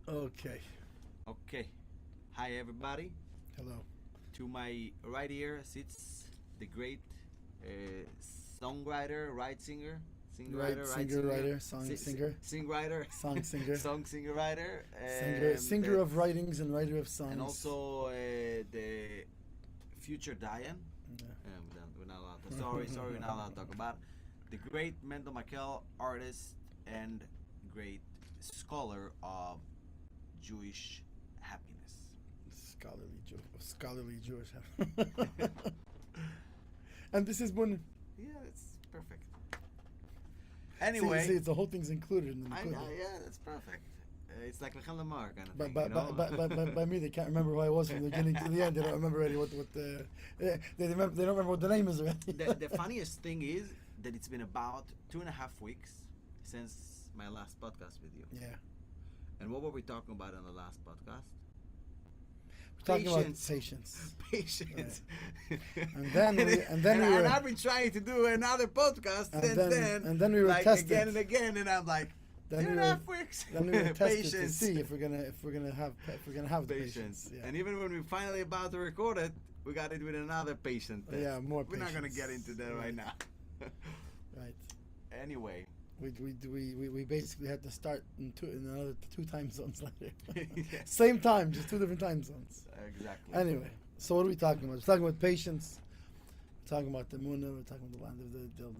Okay. Okay. Hi, everybody. Hello. To my right here sits the great songwriter, Right, singer, writer, song singer, singwriter, song singer, song singer writer, singer of writings and writer of songs, and also the future Diane. Yeah. We're not allowed to. Sorry, we're not allowed to talk about the great Mendel Makel, artist and great scholar of Jewish happiness. Scholarly Jewish. And this is Bunim. Yeah, it's perfect. Anyway, see, the whole thing's included in the I know, yeah, that's perfect. It's like Lechem Lamar kind of thing, by me, they can't remember who I was from the beginning to the end. They don't remember already what the they don't remember what the name is already. The funniest thing is that it's been about 2.5 weeks since my last podcast with you. Yeah. And what were we talking about in the last podcast? We're talking about patience. Patience. Right. And then I've been trying to do another podcast since then. And then we were like tested again and again, and I'm like, 2.5 weeks. Then we were tested to see if we're gonna have the patience. Yeah. And even when we're finally about to record it, we got it with another patient test. Yeah, more. We're not gonna get into that right now. Right. Anyway. We basically had to start in another 2 time zones later. Yeah. Same time, just 2 different time zones. Exactly. Anyway, so what are we talking about? We're talking about patience. We're talking about the Munah. We're talking about the land of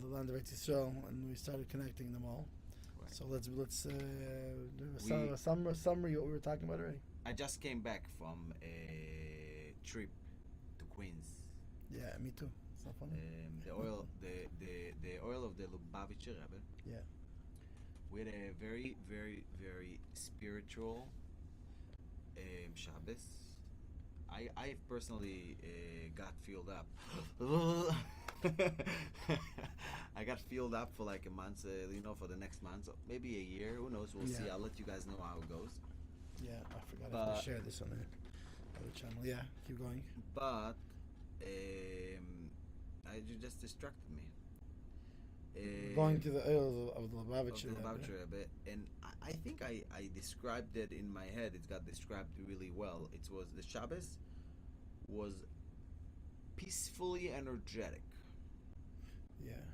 the land of Eretz Yisrael, and we started connecting them all. Right. So let's do a summary of what we were talking about already. I just came back from a trip to Queens. Yeah, me too. It's not funny. The oil of the Lubavitcher Rebbe. Yeah. We had a very, very, very spiritual Shabbos. I personally got filled up. I got filled up for like a month, for the next month, so maybe a year. Who knows? We'll see. I'll let you guys know how it goes. Yeah, I forgot I have to share this on the other channel. Yeah, keep going. But you just distracted me. Going to the oils of the Lubavitcher Rebbe, and I think I described it in my head. It got described really well. It was the Shabbos was peacefully energetic. Yeah.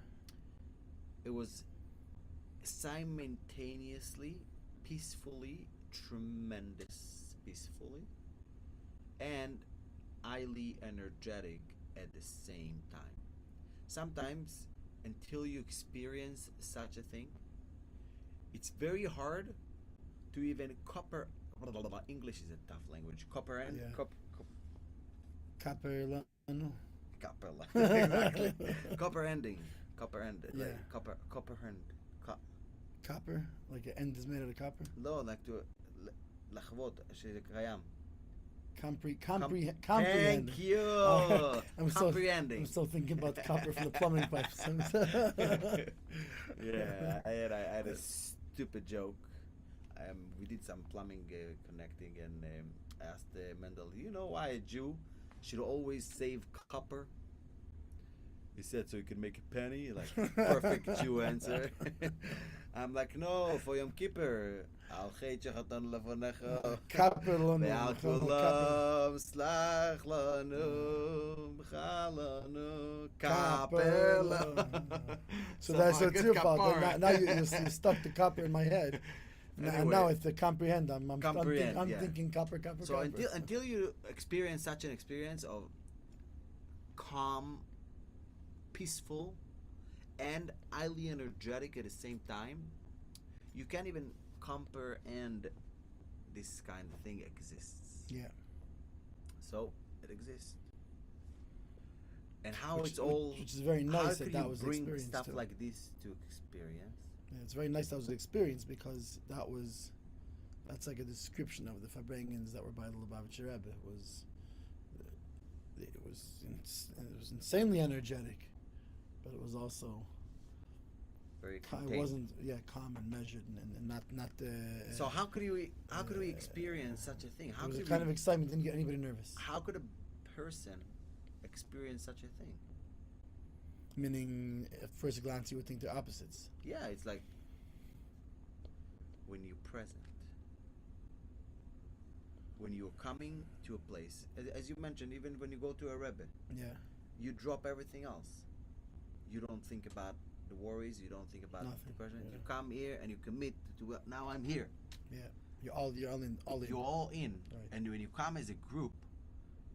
It was simultaneously peacefully tremendous, peacefully, and highly energetic at the same time. Sometimes, until you experience such a thing, it's very hard to even English is a tough language. Comprehend. Exactly. Comprehending. Yeah. Like, comprehend. Copper? Like an end is made out of copper? No, like to לחוות שזה קיים. Comprehend. Thank you. Comprehending. I'm still thinking about the copper from the plumbing pipes. Yeah, I had a stupid joke. We did some plumbing connecting, and I asked Mendel, "Do you know why a Jew should always save copper?" He said, "So you can make a penny." Like, perfect Jew answer. I'm like, "No, for Yom Kippur. Al chet shechatan lefonecha. Copper Ve'al kulam slach lanu b'chalanu copper." So that's your fault. Now you stuck the copper in my head. Anyway, and now it's the comprehend. I'm thinking copper. So until you experience such an experience of calm, peaceful, and highly energetic at the same time, you can't even comprehend this kind of thing exists. Yeah. So it exists. And which is very nice that was bring experienced stuff too. like this to experience? Yeah, it's very nice that was an experience because that's like a description of the Farbrengens that were by the Lubavitcher Rebbe. It was insanely energetic, but it was also very it wasn't calm and measured and not. So how could we experience such a thing? How it was could a kind of excitement, didn't get anybody nervous. How could a person experience such a thing? Meaning, at first glance, you would think they're opposites. Yeah, it's like when you're present. when you're coming to a place, as you mentioned, even when you go to a Rebbe, Yeah. you drop everything else. You don't think about the worries. You don't think about the Nothing, question. yeah. You come here and you commit to. Now I'm here. Yeah. You're all in. You're all in. Right. And when you come as a group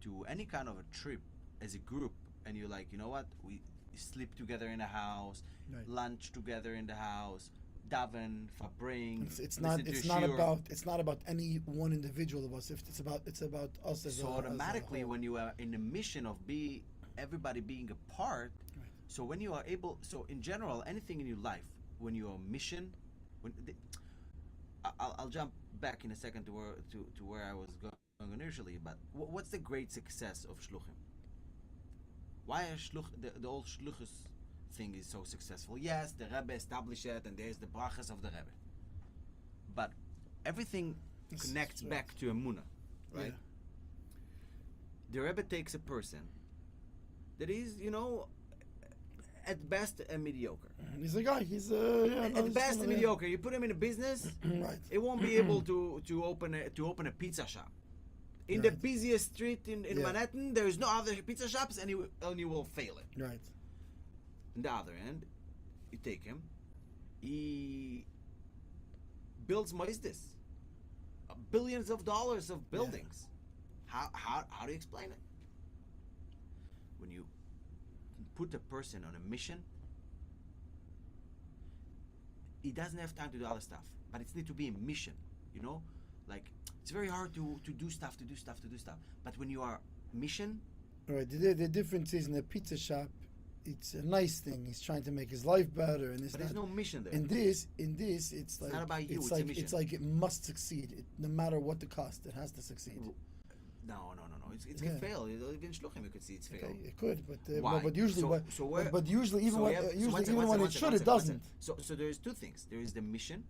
to any kind of a trip, as a group, and you're like, you know what, we sleep together in a house, Right. lunch together in the house, daven, fabring. It's not about any one individual of us. If it's about us as So a automatically, as a whole. when you are in the mission of everybody being a part, Right. so when you are able, so in general, anything in your life, when you are mission, I'll jump back in a second to where I was going initially. But what's the great success of shluchim? Why is the whole shluchus thing is so successful? Yes, the Rebbe established it, and there's the brachas of the Rebbe. But everything connects back to Emunah, right? Yeah. The Rebbe takes a person that is, at best a mediocre. He's a guy. He's At best a mediocre. You put him in a business, Right. it won't be able to open a pizza shop. In the Right. busiest street in Yeah. Manhattan, there is no other pizza shops, and you will fail it. Right. On the other hand, you take him, he builds moistis, billions of dollars of buildings. How do you explain it? When you put a person on a mission, he doesn't have time to do other stuff, but it needs to be a mission, like it's very hard to do stuff. But when you are mission, Right. The difference is in a pizza shop, it's a nice thing. He's trying to make his life better, and but there's no mission there. In this, it's like not about you, it's a like mission. it's like it must succeed. No matter what the cost, it has to succeed. No. It's Yeah. can fail. Even shluchim, you could see it's fail. Okay, it could, Why? but usually, but usually, even when it should, it doesn't. So there's two things. There is the mission,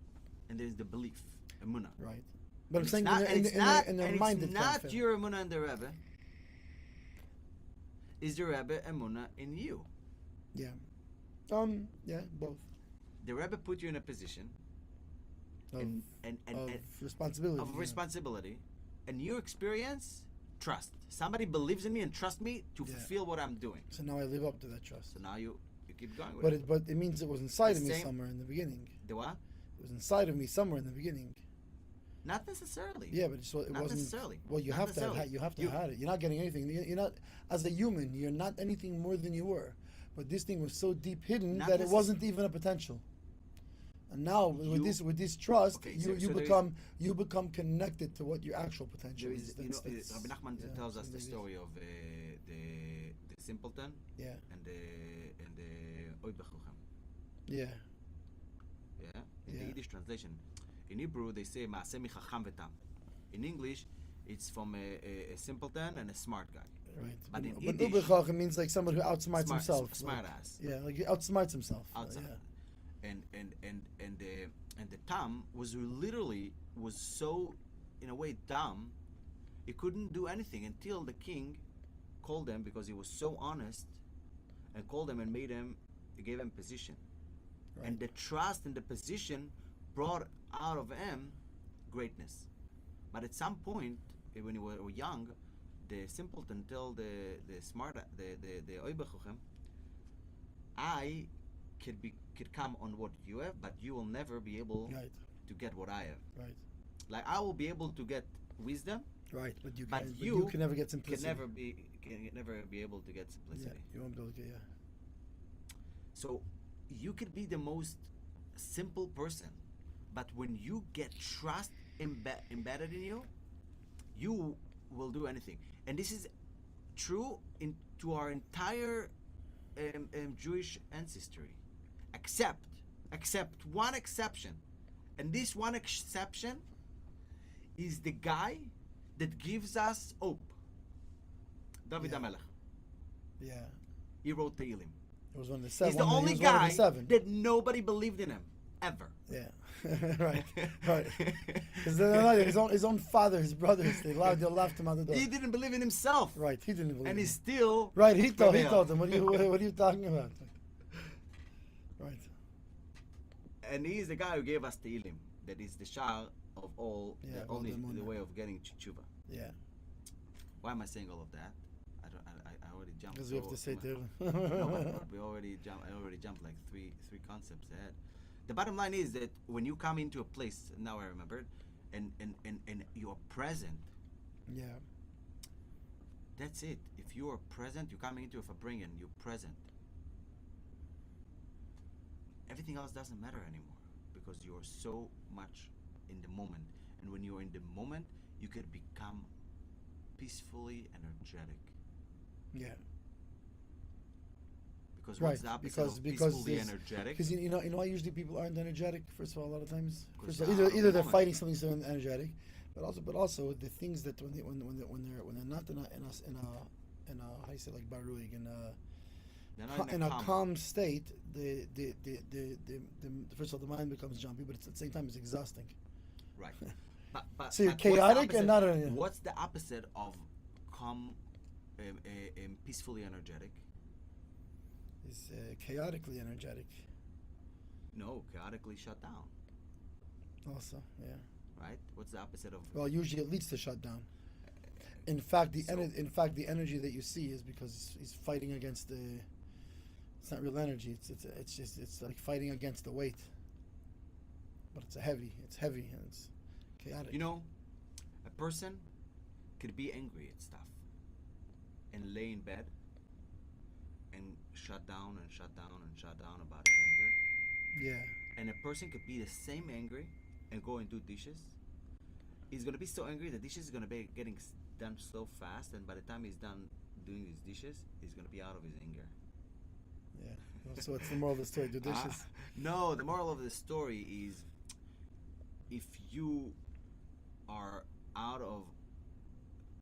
and there is the belief, emunah. Right. But I'm It's saying not, in their mind, it's it not can't fail. your emunah in the Rebbe. Is the Rebbe emunah in you? Yeah. Yeah, both. The Rebbe put you in a position Of, and of responsibility. of yeah. responsibility, and your experience, trust. Somebody believes in me and trusts me to Yeah. fulfill what I'm doing. So now I live up to that trust. So now you keep going with But it. but it means it was inside The of me same- somewhere in the beginning. The what? It was inside of me somewhere in the beginning. Not necessarily. Yeah, but it Not wasn't. necessarily. Well, you Not have to have necessarily. you have to You- have it. You're not getting anything. You're not, as a human, you're not anything more than you were. But this thing was so deep hidden Not that it necess- wasn't even a potential. And now with this trust, Okay, you so there become connected to what your actual potential There is. is, That's- Rabbi Nachman yeah, tells us something the like this. story of the Simpleton Yeah, and the Oid Bechuchem. yeah, Yeah, in the Yeah. Yiddish translation. In Hebrew, they say Maaseh michacham v'tam. In English, it's from a simpleton and a smart guy. right. But in But Yiddish- Uber means like somebody who outsmarts himself. smart like, ass. Yeah, like he outsmarts himself. Outside. Yeah. And the Tam was so, in a way, dumb. He couldn't do anything until the king called them because he was so honest, and called them and gave him position. Right. And the trust and the position brought out of him greatness. But at some point, when he was young, the simpleton told the Oy Bechuchem, I could come on what you have, but you will never be able Right. to get what I have. Right. Like I will be able to get wisdom, Right. But you But can, you can never get can simplicity. never be able to get Yeah, simplicity. you won't be able to get. Yeah. So you could be the most simple person, but when you get trust embedded in you, you will do anything. And this is true to our entire Jewish ancestry, except one exception, and this one exception is the guy that gives us hope. David Yeah. HaMelech. Yeah. He wrote Tehillim. It was one of the seven. He's the he only was one of guy the seven. that nobody believed in him ever. Yeah. Right. Right. Because his own father, his brothers, they laughed him out the door. He didn't believe in himself, Right. He didn't believe. and him. he still Right. He told prevailed. them. What are you talking about? Right. And he is the guy who gave us Tehillim. That is the shah of all, Yeah, the all only the the Emunah. way of getting tshuva. Yeah. Why am I saying all of that? I already jumped. Because we have to say no, Tehillim. we already jumped. I already jumped like three concepts ahead. The bottom line is that when you come into a place, now I remembered, and you are present. Yeah. That's it. If you are present, you're coming into a Fabringen, you're present. Everything else doesn't matter anymore because you're so much in the moment. And when you're in the moment, you can become peacefully energetic. Yeah. Because Right. what's the opposite Because of because peacefully energetic? because you know why usually people aren't energetic. First of all, a lot of times. Because First of they're all, out of either the they're moment. fighting something so energetic, but also the things that when they're not in a how you say, like baruig They're not in a calm state, the first of all the mind becomes jumpy, but it's, at the same time it's exhausting. Right. But So you're what's the chaotic and opposite- not What's the opposite of calm, peacefully energetic? is chaotically energetic. No, chaotically shut down. Also, yeah. Right? What's the opposite of? Well, usually it leads to shutdown. In fact, the So- the energy that you see is because he's fighting against the. It's not real energy. It's like fighting against the weight. But it's heavy and it's chaotic. You know, a person could be angry at stuff and lay in bed and shut down about his anger. Yeah, And a person could be the same angry and go and do dishes. He's gonna be so angry the dishes is gonna be getting done so fast, and by the time he's done doing his dishes, he's gonna be out of his anger. yeah. So what's the moral of the story? Do dishes. No, the moral of the story is if you are out of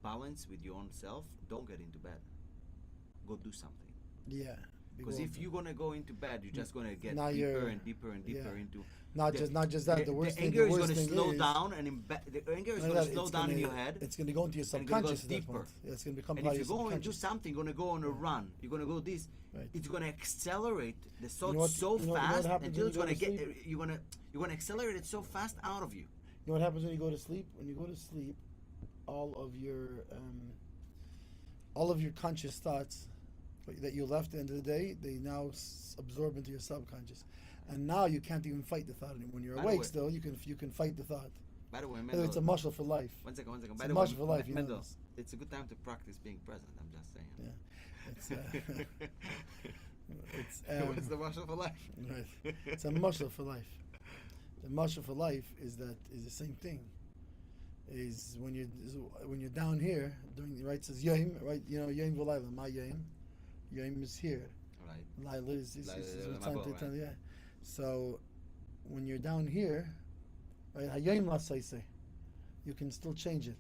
balance with your own self, don't get into bed. Go do something. Yeah. Because if you're gonna go into bed, you're just gonna get Now deeper you're- and deeper and deeper yeah. into. not just that. The worst thing. anger The is worst gonna thing slow is, down, and the anger is not gonna that, slow it's down in gonna- your head. It's going to go into your and it's gonna go subconscious at that deeper. point. Yeah, it's going to become And part if of you your go and do subconscious. something, you're gonna go on a run. You're gonna go this. Right. It's gonna accelerate the thought You know what- so you know what fast happens until when it's you go gonna to get. sleep? You're gonna accelerate it so fast out of you. You know what happens when you go to sleep? When you go to sleep, all of your conscious thoughts that you left at the end of the day, they now absorb into your subconscious, and now you can't even fight the thought anymore. When you're By the awake, way- still you can fight the thought. By the way, It's a Mendel, muscle for life. One second. It's By a the way, muscle for life. You know Mendel, this. it's a good time to practice being present. I'm just saying. Yeah, it's it's What's the muscle for life? right. It's a muscle for life. The muscle for life is the same thing. Is when you're down here during right, it says yom, right, you know, yom v'layla, my yom is here, Right. Laila is Laila, time my to boat, time, right? yeah. So when you're down here, right, hayom lasaise, you can still change it.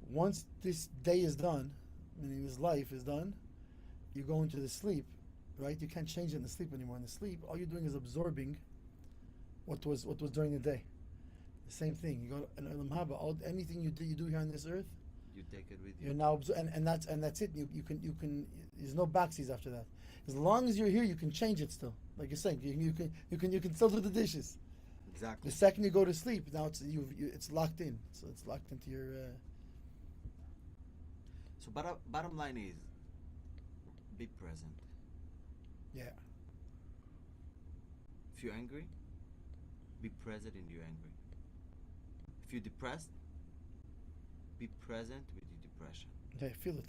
Once this day is done, meaning this life is done, you go into the sleep, right? You can't change it in the sleep anymore. In the sleep, all you're doing is absorbing what was during the day. The same thing. You go in Olam Haba. Anything you do here on this earth, You take it with you. you're now and that's it. You can. There's no backsies after that. As long as you're here, you can change it still. Like you're saying, you can still do the dishes. Exactly. The second you go to sleep, now it's locked in. So it's locked into your. So bottom line is, be present. Yeah. If you're angry, be present in your angry. If you're depressed, be present with your depression. Yeah, feel it.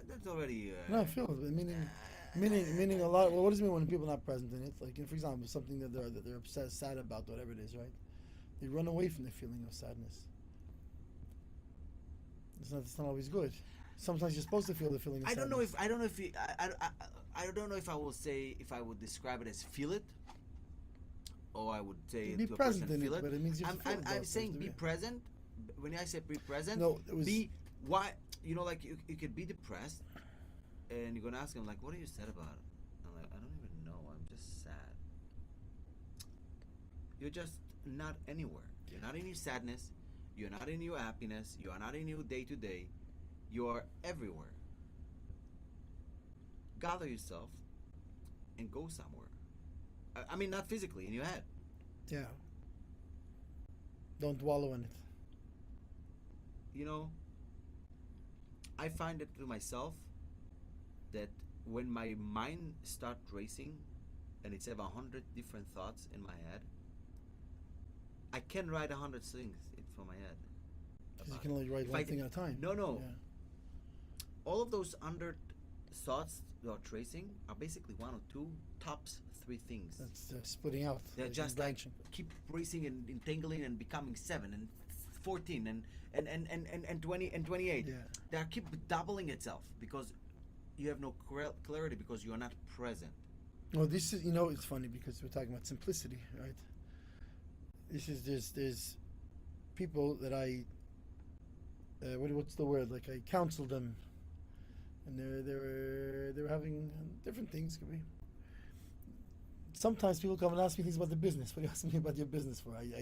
That's already. No, feel it. Meaning a lot. Well, what does it mean when people are not present in it? Like, for example, something that they're upset, sad about, whatever it is, right? They run away from the feeling of sadness. It's not always good. Sometimes you're supposed to feel the feeling of I sadness. don't know if I will say if I would describe it as feel it, or I would say Be to a present person in feel it, it. but it means you feel it. I'm though, saying so be yeah. present. When I say be present, No, it was- be why you know like you could be depressed, and you're gonna ask him like, what are you sad about? I'm like, I don't even know. I'm just sad. You're just not anywhere. You're not in your sadness. You're not in your happiness. You are not in your day to day. You are everywhere. Gather yourself and go somewhere. I mean, not physically, in your head. Yeah. Don't wallow in it. I find it to myself that when my mind start racing and it's have 100 different thoughts in my head, I can write 100 things from my head. Because you can only write one thing at a time. No. Yeah. All of those 100 thoughts that are tracing are basically one or two, tops 3 things. That's splitting out. They're just branching. Keep racing and entangling and becoming 7 and 14 and 20 and 28. Yeah. They keep doubling itself because you have no clarity because you are not present. Well, this is, it's funny because we're talking about simplicity, right? This is, there's people that I, what's the word? Like I counsel them, and they're having different things. Could be. Sometimes people come and ask me things about the business. What are you asking me about your business for? Here's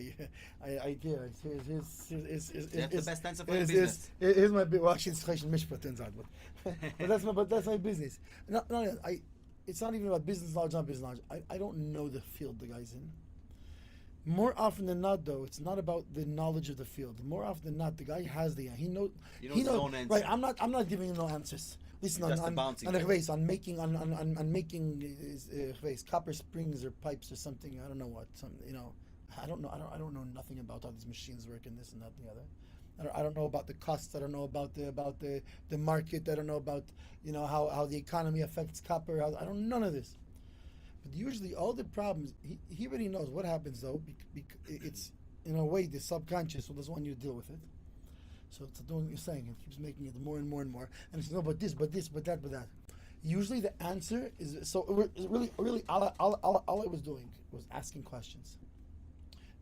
the best answer for your business. Here's my bit. Well, actually, it's Chayshon Mishpat turns out, but that's my business. It's not even about business knowledge, not business knowledge. I don't know the field the guy's in. More often than not, though, it's not about the knowledge of the field. More often than not, the guy has he knows his own answer. Right, I'm not giving him no answers. Listen, on making copper springs or pipes or something. I don't know what. I don't know nothing about how these machines work and this and that and the other. I don't know about the costs. I don't know about the market. I don't know about how the economy affects copper. I don't know none of this. But usually all the problems he already knows what happens though. It's in a way the subconscious doesn't want you to deal with it. So it's doing what you're saying. It keeps making it more and more and more. And it's but that. Usually the answer is really all I was doing was asking questions.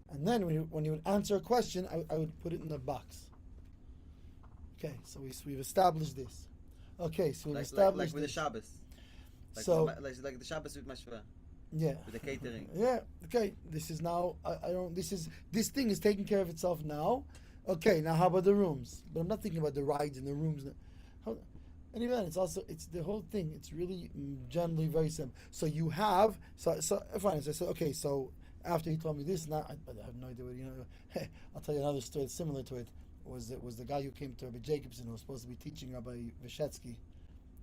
And then when you would answer a question, I would put it in the box. Okay, so we've established this. Okay, so we've established like with the Shabbos. Like the Shabbos with Mashva. Yeah. With the catering. Yeah. Okay. This is now. This thing is taking care of itself now. Okay. Now how about the rooms? But I'm not thinking about the rides in the rooms. And even it's the whole thing. It's really generally very simple. So you have fine. So I said okay. So after he told me this, now I have no idea what I'll tell you another story similar to it. Was the guy who came to Rabbi Jacobson who was supposed to be teaching Rabbi Vyshetsky.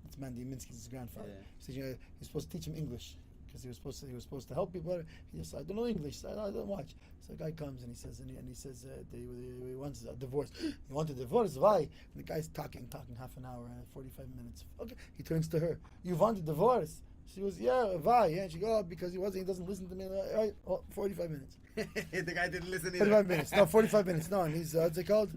It's Mandy Minsky's grandfather. Yeah. He said, he's supposed to teach him English because he was supposed to help people. He just, I don't know English. I don't watch. So the guy comes and he says, he wants a divorce. He wants a divorce. Why? And the guy's talking half an hour, 45 minutes. Okay. He turns to her. You want a divorce? She goes, yeah. Why? Yeah. And she goes, because he doesn't listen to me. All right. Oh, 45 minutes. The guy didn't listen either. 45 minutes. No, 45 minutes. No. And he's what's it called?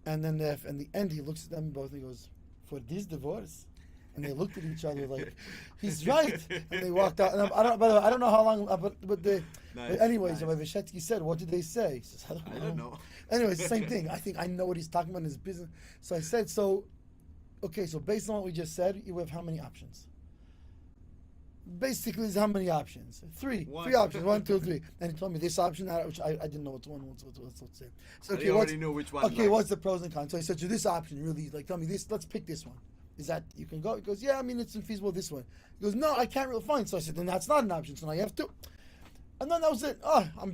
And then at the end, he looks at them both and he goes, for this divorce? And they looked at each other like, he's right. And they walked out. And by the way, I don't know how long, but anyways, Rabbi Vyshetsky said, what did they say? He says, I don't know. Anyways, the same thing. I think I know what he's talking about in his business. So I said, so based on what we just said, you have how many options? Basically, it's how many options? Three options. 1, 2, 3. And he told me this option, which I didn't know what's one. What's say. So you already knew which one. Okay, what's the pros and cons? So he said, to this option, really, tell me this. Let's pick this one. Is that you can go? He goes, yeah. I mean, it's infeasible. This one. He goes, no, I can't really find. So I said, then that's not an option. So now you have two. And then that was it.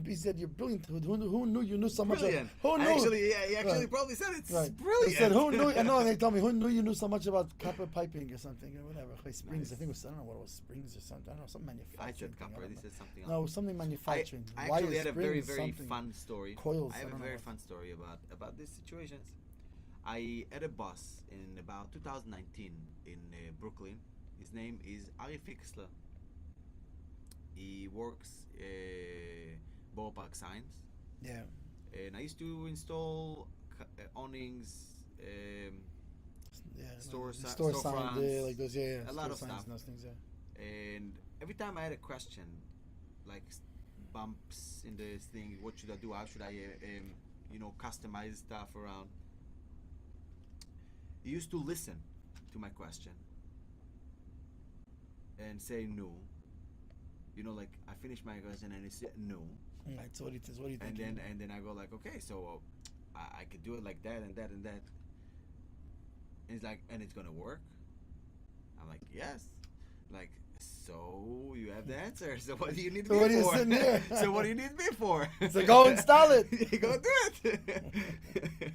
He said, you're brilliant. Who knew you knew so much? Brilliant. Who knew? Actually, he actually probably said it's brilliant. He said, who knew? And they told me, who knew you knew so much about copper piping or something or whatever. Springs. Nice. I think it was, I don't know what it was, springs or something. I don't know, some manufacturing. I said copper. He said something else. No, something manufacturing. I actually had a very, very fun story. Coils. I have a very fun story about these situations. I had a boss in about 2019 in Brooklyn. His name is Ari Fixler. He works ballpark signs. Yeah. And I used to install awnings, store signs, like those, a lot of stuff. Those things, yeah. And every time I had a question, like bumps in this thing, what should I do? How should I, customize stuff around? He used to listen to my question and say no. Like I finished my question and he said no. Right. So what do you think? And then I go like, okay, so I could do it like that and that and that. And he's like, and it's gonna work? I'm like, yes. Like, so you have the answer. So what do you need me for? So what do you need me for? So go install it. Go do it.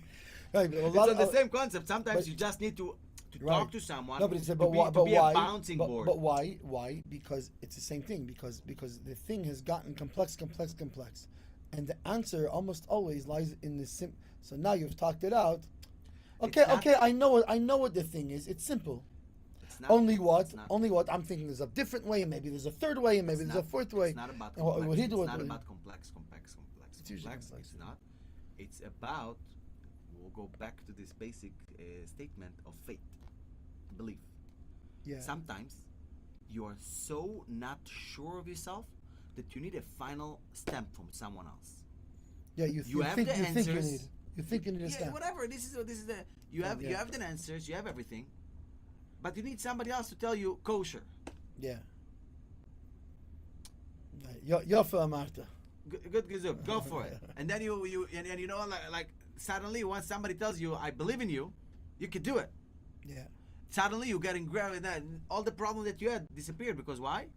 Right, but a It's lot the of same concept. Sometimes but- you just need to Right. talk to someone No, but it's to but be, why? to But be why? a bouncing board. But why? Why? Because it's the same thing. Because the thing has gotten complex, and the answer almost always lies in the sim. So now you've talked it out. Okay, It's not- okay. I know what the thing is. It's simple. It's not, Only what? it's not- Only what? I'm thinking there's a different way, and maybe there's a third way, and maybe it's there's a not- fourth way. It's not about And what complex. would he do It's with not it? about complex. It's usually Complex. complex. It's not. It's about. We'll go back to this basic statement of faith, belief. Yeah. Sometimes you are so not sure of yourself that you need a final stamp from someone else. Yeah. You have think the you think you answers. need. You think you need a Yeah, stamp. whatever. This is the you have Yeah. you have the answers. You have everything, but you need somebody else to tell you kosher. Yeah. Yofa Marta. Good gazoo. Go for it. And then you know like suddenly once somebody tells you I believe in you, you can do it. Yeah. Suddenly you're getting grabbed and all the problems that you had disappeared because why?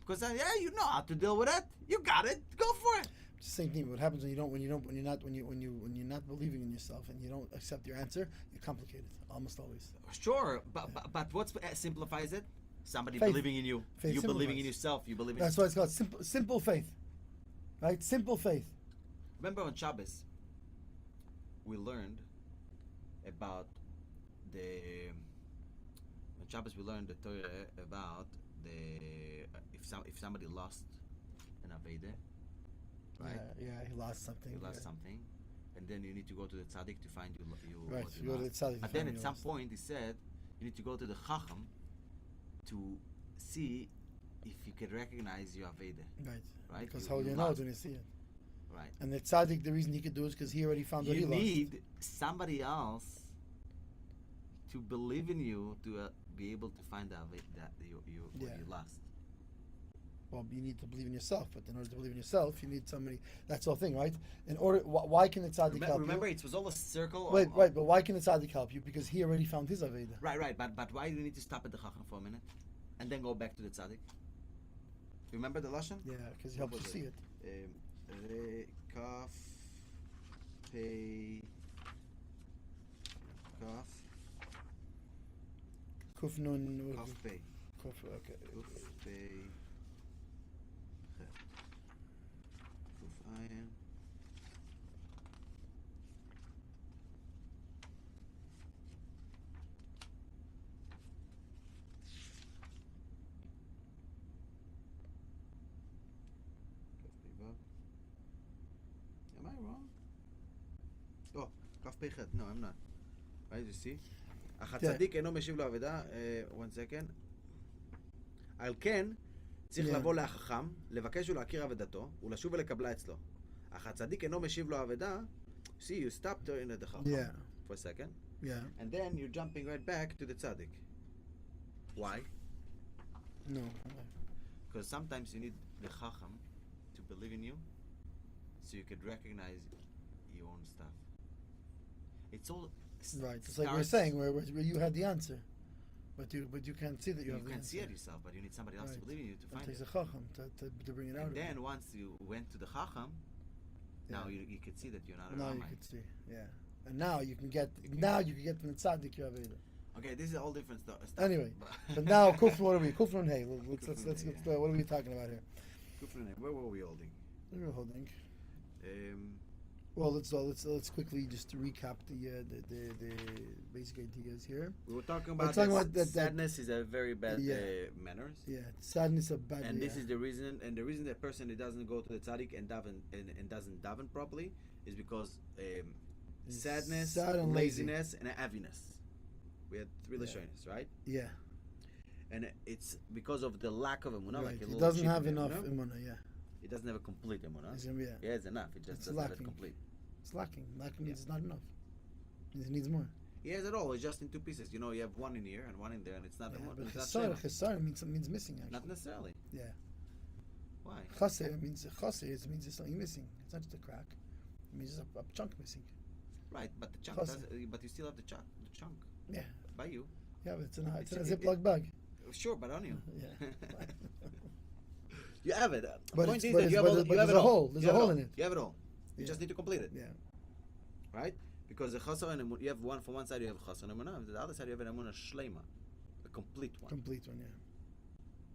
Because you know how to deal with it. You got it. Go for it. It's the same thing. What happens when you're not believing in yourself and you don't accept your answer? You complicate it almost always. Sure, but what simplifies it? Somebody Faith. believing in you. Faith You believing in simplifies. yourself. You believe in. That's why it's called simple faith, right? Simple faith. Remember on Shabbos, we learned about on Shabbos we learned the Torah about if somebody lost an aveda, right? Yeah, he lost something. You lost yeah. something, and then you need to go to the tzaddik to find you Right, what you go to the lost. tzaddik to But then find at you some lost. point he said you need to go to the chacham to see if you can recognize your aveda, Right. right? Because how you know lost. it when you see it. Right. And the tzaddik, the reason he could do it is because he already found what he You lost. need somebody else to believe in you to be able to find out that what Yeah. you lost. Well, you need to believe in yourself, but in order to believe in yourself, you need somebody. That's the whole thing, right? In order, why can the tzaddik help Remember, you? it was all a circle. Right, but why can the tzaddik help you? Because he already found his aveda. Right. But why do you need to stop at the chacham for a minute and then go back to the tzaddik? Remember the lashon? Yeah, because he helps you was see it? it. Kaf, pei, kaf, Kuf nun. kaf, pei, Kuf. Okay. kuf, pei, chet, kuf, ayin. Am I wrong? Oh, כף פי חטא. No, I'm not. Right, you see? אך הצדיק אינו משיב לו אבדה. One second. על כן, צריך לבוא להחכם, לבקש ולהכיר אבדתו, ולשוב ולקבלה אצלו. אך הצדיק אינו משיב לו אבדה. See, you stopped in the חכם. Yeah. For a second. Yeah. And then you're jumping right back to the tzaddik. Why? No. Because sometimes you need the chacham to believe in you, so you could recognize your own stuff. It's all Right. It's like we're saying, where you had the answer, but you can't see that you have the can answer. see it yourself, but you need somebody else to Right. believe in you to It find takes it. a chacham to bring it out. And of you. then once you went to the chacham, now Yeah. you could see that you're not a Now you Ramai. can see. Yeah. And now you can get from the tzaddik your aveda. Okay, this is all different stuff. Anyway, but now Kuf, what are we? Kuf Nun Hey. Let's get. What are we talking about here? Where were we holding? What are we holding? Well, let's quickly just recap the basic ideas here. We were talking about, that sadness is a very bad Yeah. manners. Yeah, sadness of bad. And this yeah. is the reason. And the reason that person that doesn't go to the tzaddik and daven and doesn't daven properly is because He's sadness, sad and lazy. laziness, and heaviness. We had three lashonos, right? Yeah, And it's because of the lack of emunah. right. Like a He little doesn't chip have in enough emunah. imunah. Yeah, He doesn't have a complete emunah. yeah. He has enough. It just It's doesn't have lacking. it complete. It's lacking. Lacking means it's not enough. It needs more. He has it all. It's just in two pieces. You know, you have one in here and one in there, and it's not. Yeah, emunah, but it's not chesar shema. means missing. Actually, Not necessarily. yeah. Why? Chaser means it means there's something missing. It's not just a crack. It means just a chunk missing. Right, but the chunk. Chassid. But you still have the chunk. The chunk Yeah, by you. yeah, but it's in a It's- Ziploc bag. Sure, but on you. Yeah. You have it. But Point it's- is but that it's- you have but all. it- but You have there's it a all. hole. There's You a have it hole all. in it. You have it all. You Yeah. just need to complete it, Yeah, right? Because the chasar and emunah, you have one from one side you have chasar and emunah, and the other side you have an emunah shleima, a complete one. Complete one, yeah.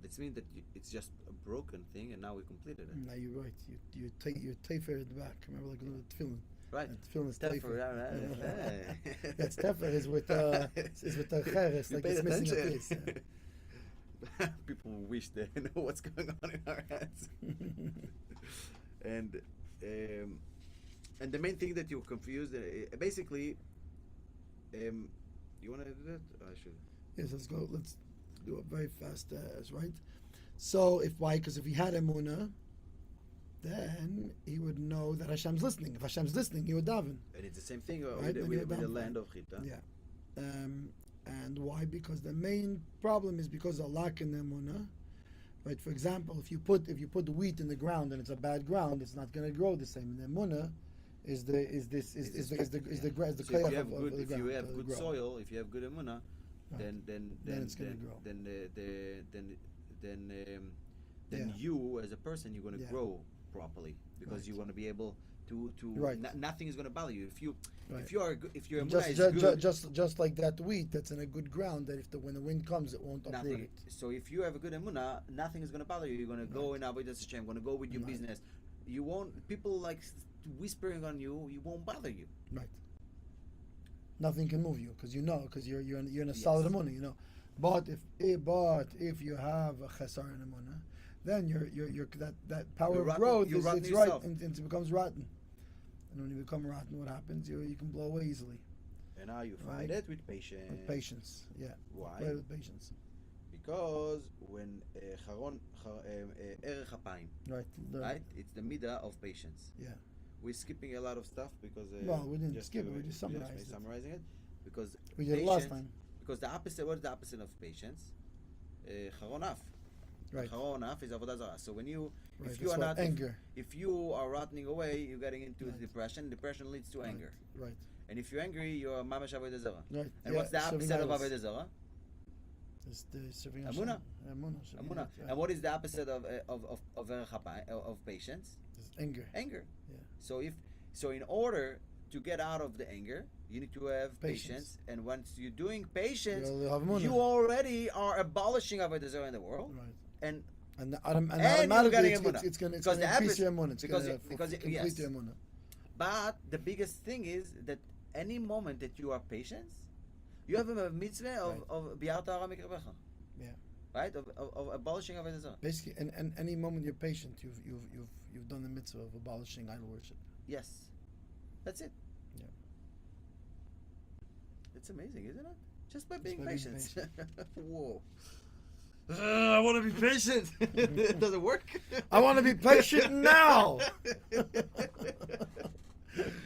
That means that it's just a broken thing, and now we completed it. Now you're right. You take your Pfeffer at the back. Remember, like a little tefillin. Right. And tefillin is Pfeffer, Pfeffer. right. That's Pfeffer is with the cheres, like it's missing a piece. Yeah. People wish they know what's going on in our heads. and the main thing that you're confused, basically, you want to do that? I should. Yes, let's go. Let's do it very fast, right? So, because if he had emunah, then he would know that Hashem's listening. If Hashem's listening, he would daven. And it's the same thing Right, with the land of Chita. Yeah. And why? Because the main problem is because of lack in emunah. Right. For example, if you put the wheat in the ground and it's a bad ground, it's not going to grow the same. And emunah is the koyach of the ground. If you have good soil, if you have good emunah, right. then it's going to grow. Then you as a person, you're going to grow properly because Right. you want to be able to Right. Nothing is going to bother you if Right. if your emunah is good. Just like that wheat that's in a good ground, that when the wind comes, it won't uproot it. So if you have a good emunah, nothing is going to bother you. You're going to go in Avodas Hashem, going to go with your Right. business. You won't, people like whispering on you, you won't bother you. Right. Nothing can move you because you're in a solid emunah, you know. But if you have a chesar in emunah, then you're that power of growth is right and it becomes rotten. And when you become rotten, what happens? You can blow away easily. And now you fight Right. it with patience. With patience, yeah. Why? Right, with patience. Because when erech hapayim, Right. right? It's the midah of patience. Yeah. We're skipping a lot of stuff because Well, we didn't skip it. We just summarizing it because We did it last time. Because the opposite, what is the opposite of patience? Charonaf. Right. Charonaf is avodah zarah. So when you, Right. if you are That's not, what anger. if you are rotting away, you're getting into Right. depression. Depression leads to anger. Right. And if you're angry, you're mamash avodah zarah. Right. And what's the serving opposite of idols. avodah zarah? It's the serving Emunah. Emunah. serving Amunah. idols, right. And what is the opposite of erech hapayim, of patience? It's anger. Anger. Yeah. So in order to get out of the anger, you need to have patience. And once you're doing patience, You'll have emunah. you already are abolishing avodah zarah in the world. Right. And automatically you're getting it's going to Because the increase opposite- your emunah. It's because going it- to because it- complete yes. your emunah. But the biggest thing is that any moment that you are patient, you have a mitzvah of bi'arta hara mikrebecha. Yeah. Right? Of abolishing avodah zarah. Basically, and any moment you're patient, you've done the mitzvah of abolishing idol worship. Yes. That's it. Yeah. It's amazing, isn't it? Just by being by being patient. Whoa. I want to be patient. Does it work? I want to be patient now.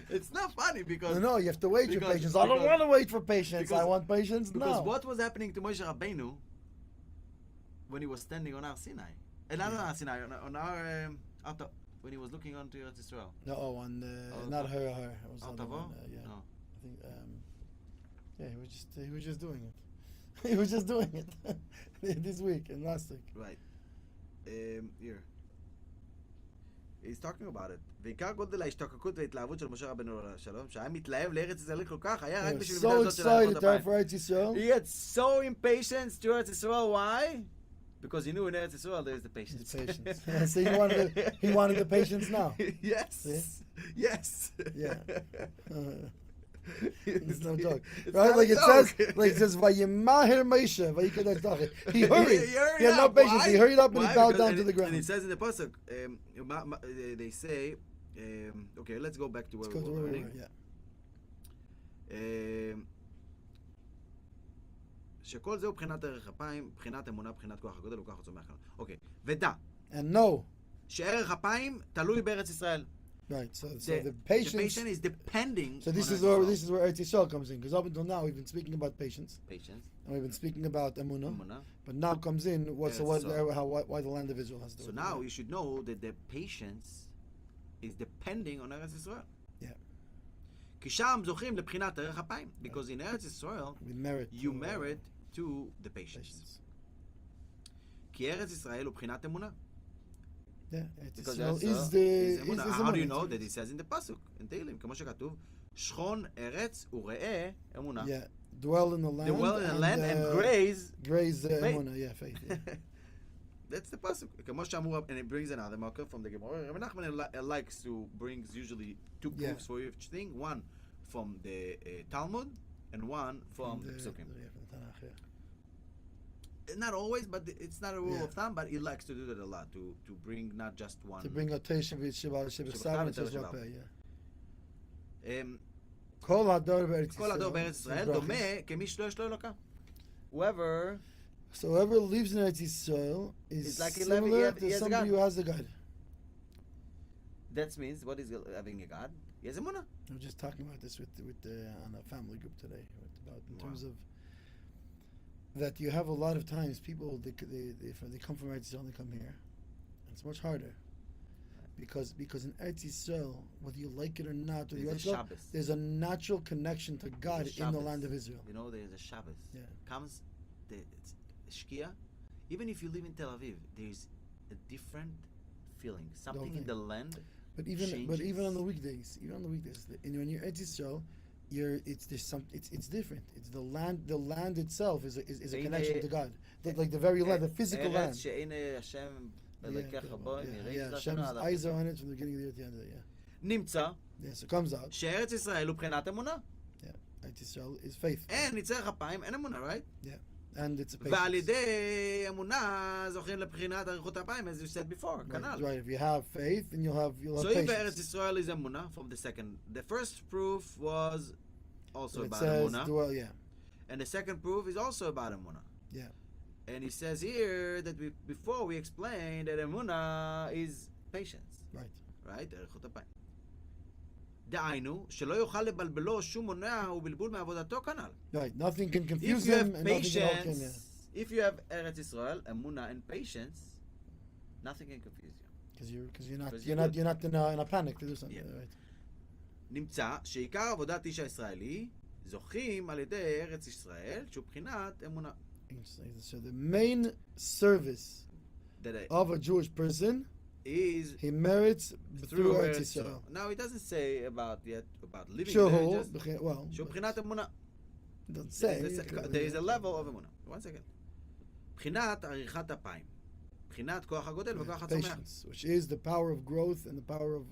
It's not funny because No, you have to wait your because- patience. I don't because- want to wait for patience. I because- want patience because now. what was happening to Moshe Rabbeinu when he was standing on our Sinai? Not on our Sinai, on our when he was looking onto Eretz Yisrael. No, on Oh, not her. It was Al the other Tavo? one, yeah. No. I think yeah, he was just doing it. He was just doing it this week and last week. Right. Here. He's talking about it. ועיקר גודל ההשתוקקות וההתלהבות של משה רבנו עליו השלום, שהיה מתלהב לארץ ישראל כל כך, היה רק He was בשביל so המידה הזאת של הארץ excited הבית. for Eretz Yisrael. He had so impatient to Eretz Yisrael. Why? Because he knew in Eretz Yisrael there is the patience. His patience. Yeah, so he wanted the patience now. Yes. See? Yes. Yeah. It's no joke, It's right? not Like a it joke. says, "Vayimahir Moshe, vayikadosh Dachi." He hurried. He had no up. patience. Why? He hurried up and Why? he bowed Because- down to the And ground. it says in the pasuk, they say, okay, let's go back to where Let's go to we where were. we were. Yeah. שכל זהו בחינת ערך אפיים, בחינת אמונה, בחינת כוח הגודל וכוח עצום מהחלום. אוקיי, ודע And no, שערך אפיים תלוי בארץ ישראל. right? So The the patience. patient is depending So this on is Eretz where Yisrael. Eretz Yisrael comes in, because up until now we've been speaking about patience Patience, and we've been speaking about emunah, אמונה. but now comes in Eretz Yisrael. why the land of Israel has to. So now you should know that the patience is depending on ארץ ישראל. Yeah. כי שם זוכים לבחינת ערך אפיים. Because in ארץ ישראל, we merit. you merit to the patience. כי ארץ ישראל הוא בחינת אמונה. Yeah, Eretz Because Yisrael that's is the אמונה. is How do you emunah. know that it says in the pasuk, in Tehillim, כמו שכתוב, Shchon Eretz Uree Emunah. Yeah, dwell in the land. Dwell in the land and graze. Graze faith. emunah, yeah, faith. Yeah. That's the pasuk. כמו שאמרו, and it brings another marker from the Gemara. Rabbi Nachman likes to brings usually two proofs for each thing. One from the Talmud and one from the Psukim. Yeah, from the Tanakh, yeah. Not always, but it's not a rule of thumb. But he likes to do that a lot to bring not just one. To bring a Teisha v'Shabbat Shabbat which is what yeah. Kol hador בארץ ישראל דומה כמי שלא יש לו אלוקה. Whoever. So whoever lives in Eretz Yisrael is like similar he to has somebody who has a God. That means what is having a God? He has a munah. I was just talking about this with on a family group today. About in terms of that you have a lot of times people they come from Eretz Yisrael and they come here. And it's much harder because in Eretz Yisrael, whether you like it or not, there's a natural connection to God in the land of Israel. You know, there's a Shabbos. Yeah. Comes the Shkia. Even if you live in Tel Aviv, there's a different feeling. Something in the land. But even on the weekdays, when you're Eretz Yisrael, it's different. It's the land. The land itself is a connection to God. Like the very land, the physical land. Hashem's eyes are on it from the beginning of the end of it. Yeah. נמצא. Yes, it comes out. שארץ ישראל הוא בחינת אמונה. Yeah, Eretz Yisrael is faith. אין ניצח אפיים, אין אמונה, right? Yeah, and it's a patience. ועל ידי אמונה זוכים לבחינת אריכות אפיים, as you said before, כנ"ל. Right, if you have faith, then you'll have so patience. if Eretz Yisrael is אמונה, from the first proof was also about says, אמונה. Yeah. And the second proof is also about אמונה. Yeah. And he says here that before we explained that אמונה is patience. Right? אריכות אפיים. דהיינו, שלא יוכל לבלבלו שום מונע ובלבול מעבודתו כנ"ל. Right, nothing can confuse him and nothing can help him. If you have Eretz Yisrael, אמונה and patience, nothing can confuse you. Because you're not in a panic to do something. Yeah. Right. נמצא שעיקר עבודת איש הישראלי זוכים על ידי ארץ ישראל, שהוא בחינת אמונה. So the main service of a Jewish person is he merits through Eretz Yisrael. Now he doesn't say about living there. שהוא בחינת אמונה. Don't say. There is a level of אמונה. One second. בחינת עריכת אפיים. בחינת כוח הגודל וכוח הצומח. Which is the power of growth and the power of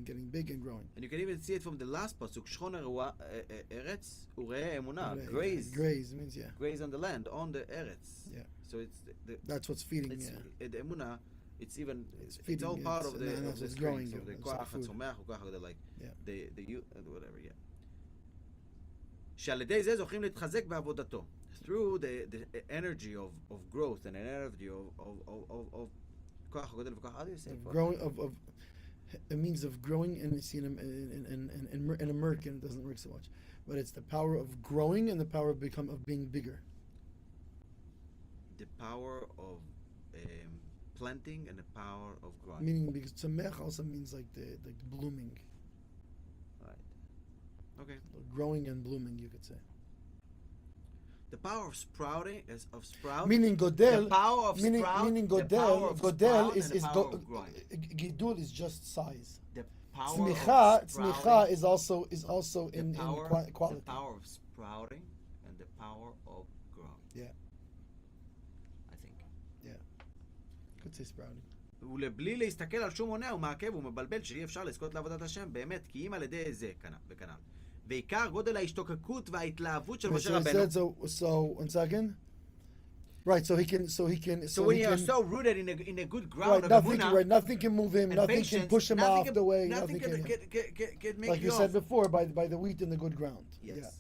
getting big and growing. And you can even see it from the last pasuk. שכון ארץ וראה אמונה. Graze means graze on the land, on the eretz. Yeah. So it's that's what's feeding. The emuna. It's all feeding, part of the growing. So the כוח הצומח או כוח הגודל, like the whatever. Yeah. שעל ידי זה זוכים להתחזק בעבודתו. Through the energy of growth and an energy of כוח הגודל וכוח, how do you say it? Growing of a means of growing, and you see in American it doesn't work so much, but it's the power of growing and the power of being bigger. The power of planting and the power of growing. Meaning because tzamech also means like the blooming. Right. Okay. Growing and blooming, you could say. The power of sprouting is of sprout. Meaning godel. The power of sprout. Meaning godel is gidul is just size. The power tzmicha is also in quality. The power of sprouting and the power of growing. Yeah. I think. Yeah. Could say sprouting. ולבלי להסתכל על שום מונע ומעכב ומבלבל שאי אפשר לזכות לעבודת השם באמת כי אם על ידי זה וכנ"ל. ועיקר גודל ההשתוקקות וההתלהבות של משה רבנו. So 1 second. Right, so he can. So when you are so rooted in a good ground of emunah, nothing can move him, nothing can push him off the way. Nothing can make like you said before, by the wheat in the good ground. Yes. Yeah.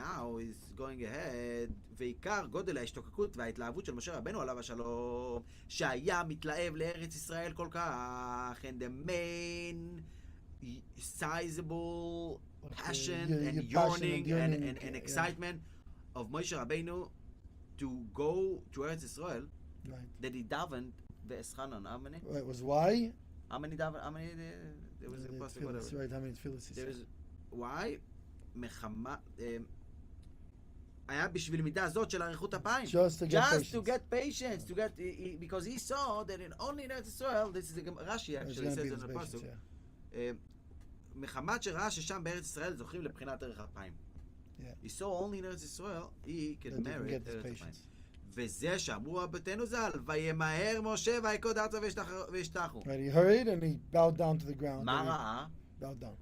Now he's going ahead. ועיקר גודל ההשתוקקות וההתלהבות של משה רבנו עליו השלום, שהיה מתלהב לארץ ישראל כל כך, and the main sizable passion and yearning and excitement of Moshe Rabbeinu to go to Eretz Israel, that he davened ve'eschanan. How many? Right, was why? How many davened? How many? There was a pasuk. Whatever. Right, how many tefillahs? There is why? Mechama. היה בשביל מידה הזאת של אריכות אפיים. Just to get patience, because he saw that only in Eretz Israel, this is Rashi actually says in the pasuk. מחמת שראה ששם בארץ ישראל זוכים לבחינת ערך אפיים. He saw only in Eretz Israel, he could merit ערך אפיים. וזה שאמרו רבותינו ז"ל, וימהר משה ויקוד ארצה וישתחו. Right, he hurried and he bowed down to the ground. מה ראה? Bowed down.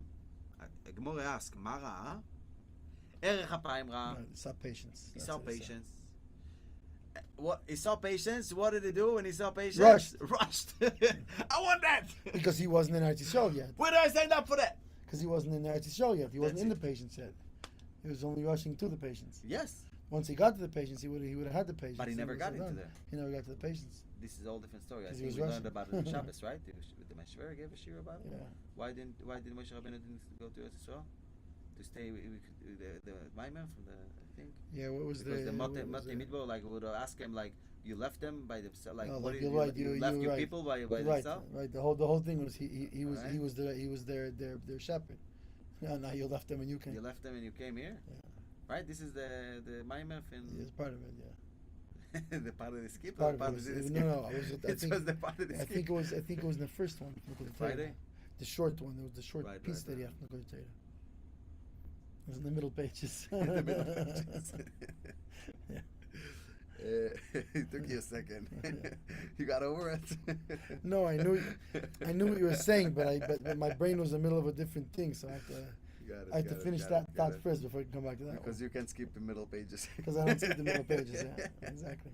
הגמור ask, מה ראה? ערך אפיים ראה. Right, he saw patience. He saw patience. What he saw patience. What did he do when he saw patience? Rushed. I want that. Because he wasn't in Eretz Yisrael yet. Where do I sign up for that? Because he wasn't in Eretz Yisrael yet. He wasn't That's in it. the patience yet. He was only rushing to the patience. Yes, Once he got to the patience, he would have had the patience. but he never got into there. He never got to the patience. This is all different story. I 'Cause he think was we learned rushing. about it in Shabbos, right? The Mashver gave a shir about it. Yeah. Why did Moshe Rabbeinu didn't go to Eretz Yisrael? To stay with the Maimon from the thing? Yeah, what was Because the what was Mate Midbo like would ask him like, you left them by themselves, like Oh, what like did you're right, you you- left you're your right. people by right, themselves? right. The whole thing was he was Alright. he was their shepherd. Now you left them and you came. You left them and you came here, Yeah. right? This is the Maimon and It's part of it. Yeah. the part of the skip. Part or of part it. of the Was, skip? no, I was. I It think. was the part of the I skip. think it was in the first one. Friday? The short one. There was the short Right, piece right, that he right. had from the Torah. It was in the middle pages. In the middle pages. It took you a second. You got over it? No, I knew what you were saying, but my brain was in the middle of a different thing, so I had to finish that thought first before I can come back to that Because one. you can skip the middle pages. Because I don't skip the middle pages. Yeah, exactly.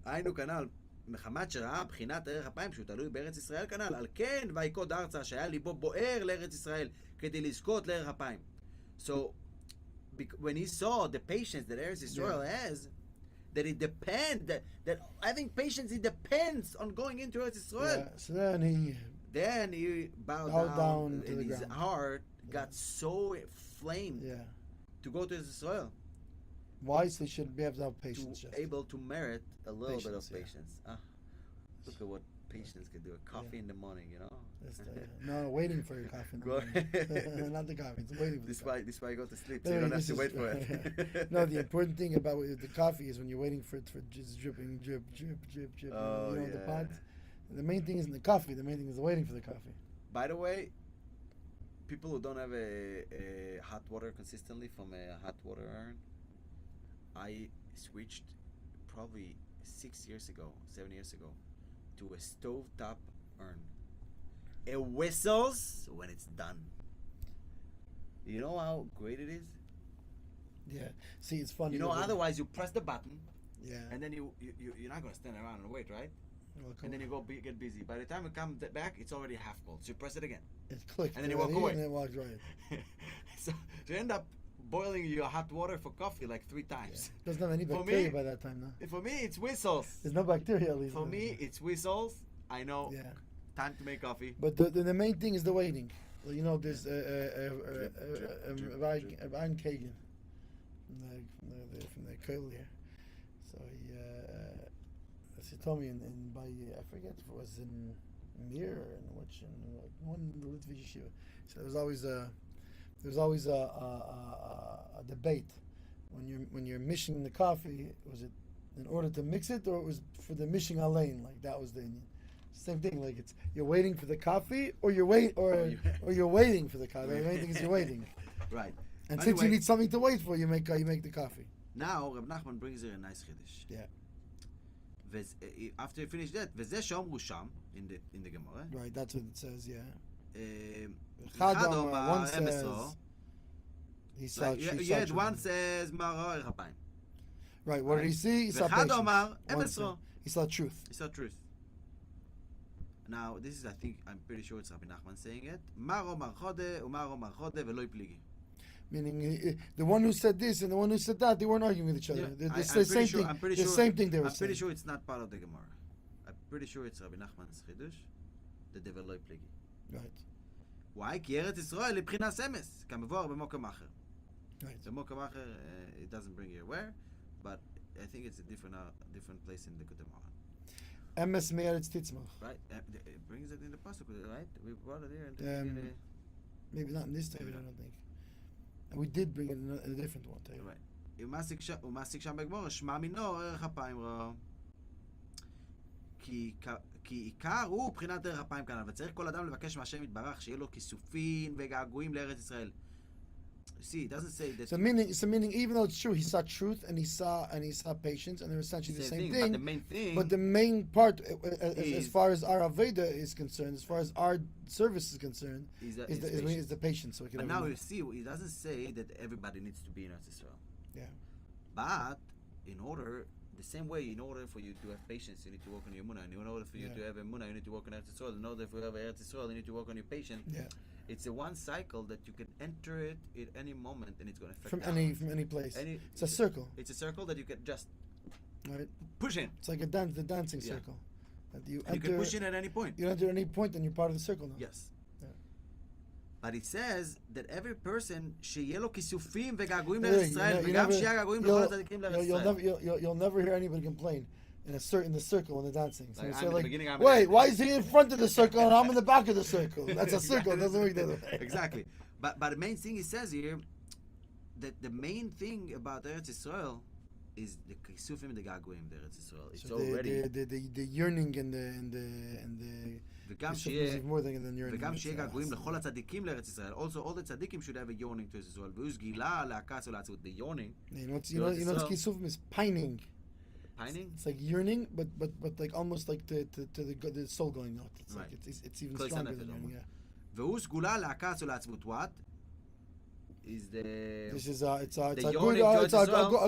היינו כנ"ל, מחמת שראה בחינת ערך אפיים שהוא תלוי בארץ ישראל כנ"ל, על כן ויקוד ארצה שהיה ליבו בוער לארץ ישראל כדי לזכות לערך אפיים. So, when he saw the patience that Eretz Israel has, that it depends, that having patience, it depends on going into Eretz Israel. Yeah, so then He bowed Bowed down down to and the his ground. heart got so inflamed yeah. to go to Eretz Israel, Why? So he should be able to have to patience. Just. able to merit a little bit of Patience, yeah. patience. Look at what patience can do. A coffee in the morning, you know. No, waiting for your coffee. Go ahead. Not the coffee. It's waiting for This the coffee. why you go to sleep, No, so you don't this have to is- wait for it. No, the important thing about the coffee is when you're waiting for it for just dripping, drip, drip, drip, drip. Oh, you know, the yeah. pot. The main thing isn't the coffee. The main thing is the waiting for the coffee. By the way, people who don't have a hot water consistently from a hot water urn, I switched probably 7 years ago, to a stovetop urn. It whistles when it's done. You know how great it is? Yeah. See, it's funny. You know, that- otherwise you press the button, Yeah. and then you're not going to stand around and wait, right? Well, And then you get busy. By the time you come back, it's already half cold. So you press it again. It's clicked. and then you walk already, away. And then walk right. So you end up boiling your hot water for coffee like 3 Yeah. times. Doesn't have any For bacteria me- by that time, now. For me, it's whistles. There's no bacteria at least. For me, it's whistles. I know. Yeah. Time to make coffee. But the main thing is the waiting. Well, you know, there's Ryan Kagan from the Kollel here. So as he told me in by I forget if it was in Mir or in which in one Likutei yeshiva. So there's always a debate when you're mixing the coffee. Was it in order to mix it, or it was for the mishing alain? Like that was the Indian. Same thing. Like you're waiting for the coffee, or you're waiting for the coffee. The main thing is you're waiting. Right. And Anyway, since you need something to wait for, you make the coffee. now, Reb Nachman brings here a nice chiddush. Yeah. After you finish that, וזה שאומרו שם, in the Gemara, Right. That's what it says. Yeah. אחד Chad אומר, one says אמסרו, he saw. like, she saw you had children. one says, מה ראה ערך אפיים. Right. What did he see? He saw ואחד patience. אומר, One said- אמסרו. he saw truth. It's not truth. Now, this is, I'm pretty sure it's Rabbi Nachman saying it. מה רומר חודה ומה רומר חודה ולא יפליגי. Meaning the one who said this and the one who said that, they weren't arguing with each other. Yeah, They're I'm the pretty same sure- thing. I'm pretty the sure- same thing they were I'm saying. pretty sure it's not part of the Gemara. I'm pretty sure it's Rabbi Nachman's chiddush, the devil לא יפליגי. Right. Why? כי ארץ ישראל היא בחינת אמס, כמבואר במוקם אחר. Right. במוקם אחר, it doesn't bring you where, but I think it's a different place in the Likutei Moharan. Emes me'eretz titzmach. Right? It brings it in the pasuk, right? We brought it here. In the, Maybe not in this table, Maybe I not. don't think. And we did bring it in a different one. Table. right. הוא מעסיק שם בגמור, שמע מינו ערך אפיים רע. כי כי עיקר הוא בחינת דרך אפיים כנ"ל, וצריך כל אדם לבקש מהשם יתברך שיהיה לו כיסופים וגעגועים לארץ ישראל. You see, it doesn't say that. So meaning, even though it's true, he saw truth and he saw patience, and they're essentially the same thing. But the main thing. But the main part, as far as our Aveda is concerned, as far as our service is concerned, is the patience. So but now you see, it doesn't say that everybody needs to be in Eretz Israel. Yeah. But the same way, in order for you to have patience, you need to work on your emunah. And in order for you to have emunah, you need to work on Eretz Israel. In order for you to have Eretz Israel, you need to work on your patience. Yeah. It's a one cycle that you can enter it at any moment, and it's going to affect from any place. It's a circle. It's a circle that you can just right. push in. It's like the dancing circle. That you can push in at any point. You enter at any point, and you're part of the circle now. Yes. But it says that every person שיהיה לו כיסופים וגעגועים לארץ ישראל, וגם שיהיה געגועים לכל הצדיקים לארץ ישראל. You'll never hear anybody complain in the circle when they're dancing. So like, wait, why is he in front of the circle and I'm in the back of the circle? That's a circle. It doesn't work that way. Exactly. But the main thing he says here, that the main thing about Eretz Israel is the kisufim and the ga'guim Eretz Israel. It's so already the yearning and the וגם שיהיה געגועים לכל הצדיקים לארץ ישראל. Also, all the tzadikim should have a yearning to Israel. והוא סגילה להכס ולעצבות. The yearning. You know what kisufim is? Pining. Pining? It's like yearning, but like almost like to the soul going out. It's right. Like it's even stronger than yearning. Yeah. והוא סגולה להכס ולעצבות. What? Is this is a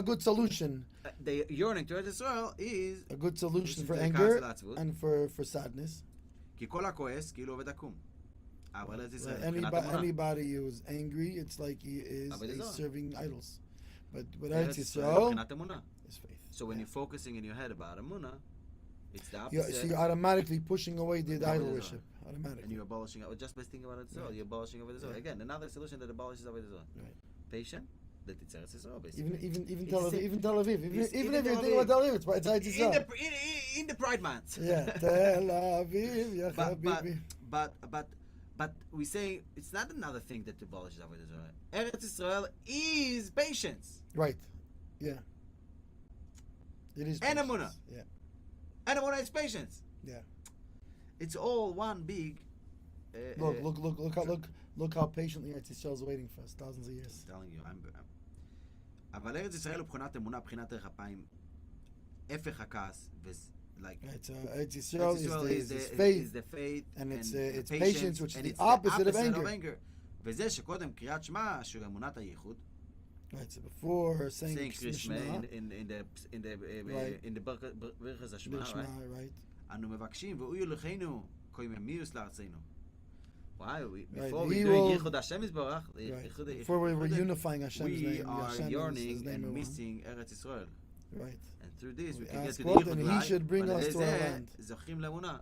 good solution. The yearning to Israel is a good solution for anger and for sadness. כי כל הכועס כאילו עובד עקום. אבל ארץ ישראל, anybody who is angry, it's like he is serving idols. But Eretz Israel is faith. So when you're focusing in your head about Emunah, it's the opposite. So you're automatically pushing away the idol worship. Automatically. And you're abolishing it. Just by thinking about Eretz Israel, you're abolishing Eretz Israel. Again, another solution that abolishes Eretz Israel. Right. Patient, that it's Eretz Israel, basically. Even Tel Aviv. Even if you think about Tel Aviv, it's Eretz Israel. In the Pride Month. Yeah. Tel Aviv, ya habibi. But we say it's not another thing that abolishes Eretz Israel. Eretz Israel is patience. Right. Yeah. It is. And Emunah. Yeah. And Emunah is patience. Yeah. It's all one big. Look how patiently Eretz Israel is waiting for us, thousands of years. I'm telling you, אבל ארץ ישראל הוא בחינת אמונה, בחינת דרך אפיים, הפך הכעס, like. Eretz Israel is the faith, and it's patience, which is the opposite of anger. וזה שקודם קריאת שמע, שהוא אמונת הייחוד. Right, so before saying Shema in the ברכת השמע, right? אנו מבקשים, והוא ילכנו, קויממיוס לארצנו. Wow, before we're unifying Hashem's name, we are yearning and missing Eretz Israel. Right. And through this, we can get to the God, and He should bring us to our land.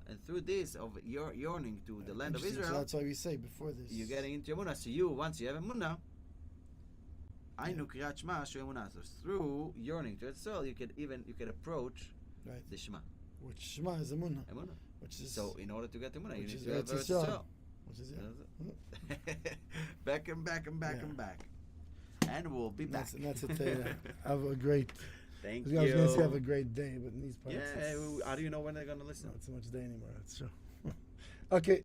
And through this, of your yearning to the land of Israel, so that's why we say before this, you're getting into Emunah. So once you have Emunah, I know Kriyat Shema, Shu Emunah. So through yearning to Israel, you can approach the Shema. Which Shema is Emunah. Which is so. In order to get Emunah, you need to have Eretz Israel. Which is back and back. And we'll be back. That's it. Have a great. Thank you. I was going to say have a great day, but in these parts. Yeah, how do you know when they're going to listen? Not so much day anymore. That's true. Okay.